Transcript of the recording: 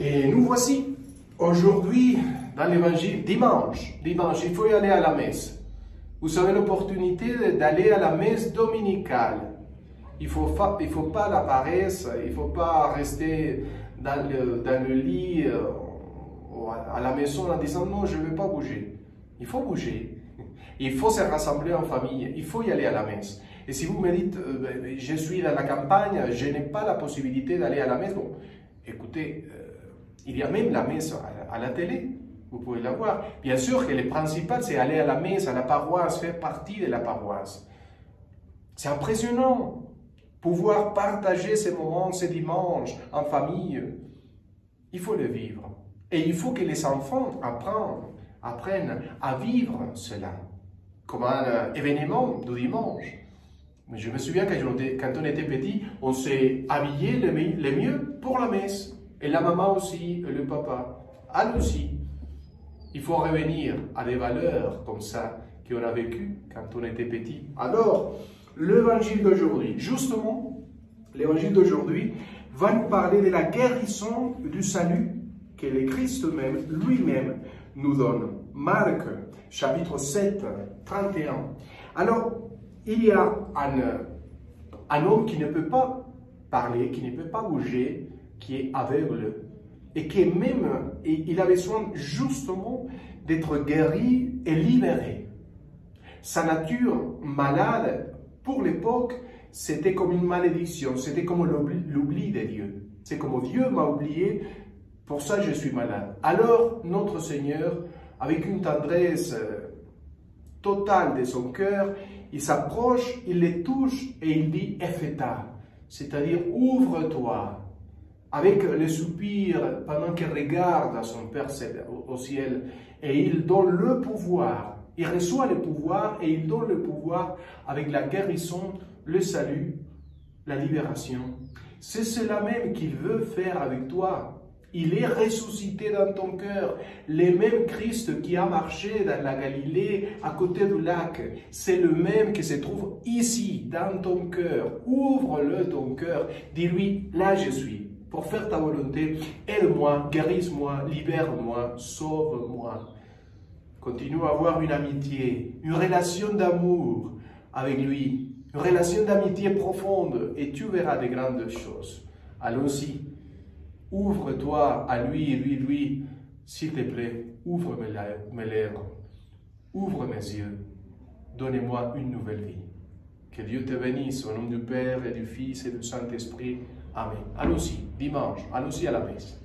Et nous voici aujourd'hui dans l'évangile, dimanche, il faut y aller à la messe. Vous avez l'opportunité d'aller à la messe dominicale. Il faut pas la paresse, il ne faut pas rester dans le lit à la maison en disant non, je ne vais pas bouger. Il faut bouger. Il faut se rassembler en famille, il faut y aller à la messe. Et si vous me dites, je suis dans la campagne, je n'ai pas la possibilité d'aller à la messe, bon, écoutez, il y a même la messe à la télé, vous pouvez la voir. Bien sûr que le principal, c'est aller à la messe, à la paroisse, faire partie de la paroisse. C'est impressionnant, pouvoir partager ces moments, ces dimanches en famille. Il faut le vivre. Et il faut que les enfants apprennent à vivre cela, comme un événement du dimanche. Je me souviens quand on était petit, on s'est habillé le mieux pour la messe. Et la maman aussi, et le papa. Elle aussi. Il faut revenir à des valeurs comme ça qu'on a vécues quand on était petit. Alors, l'évangile d'aujourd'hui, justement, l'évangile d'aujourd'hui va nous parler de la guérison du salut que le Christ même, lui-même, nous donne. Marc, chapitre 7, 31. Alors, il y a un homme qui ne peut pas parler, qui ne peut pas bouger, qui est aveugle, et qui même, il a besoin justement d'être guéri et libéré. Sa nature malade, pour l'époque, c'était comme une malédiction, c'était comme l'oubli de Dieu. C'est comme Dieu m'a oublié, pour ça je suis malade. Alors, notre Seigneur, avec une tendresse totale de son cœur, il s'approche, il les touche et il dit « Epheta », c'est-à-dire « ouvre-toi ». Avec le soupir, pendant qu'il regarde à son Père au ciel, et il donne le pouvoir, il reçoit le pouvoir et il donne le pouvoir avec la guérison, le salut, la libération. C'est cela même qu'il veut faire avec toi. Il est ressuscité dans ton cœur. Le même Christ qui a marché dans la Galilée, à côté du lac, c'est le même qui se trouve ici, dans ton cœur. Ouvre-le ton cœur. Dis-lui, là je suis, pour faire ta volonté. Aide-moi, guérise-moi, libère-moi, sauve-moi. Continue à avoir une amitié, une relation d'amour avec lui, une relation d'amitié profonde, et tu verras de grandes choses. Allons-y. Ouvre-toi à lui, s'il te plaît, ouvre mes lèvres, ouvre mes yeux, donnez-moi une nouvelle vie. Que Dieu te bénisse au nom du Père et du Fils et du Saint-Esprit. Amen. Allons-y, dimanche, allons-y à la messe.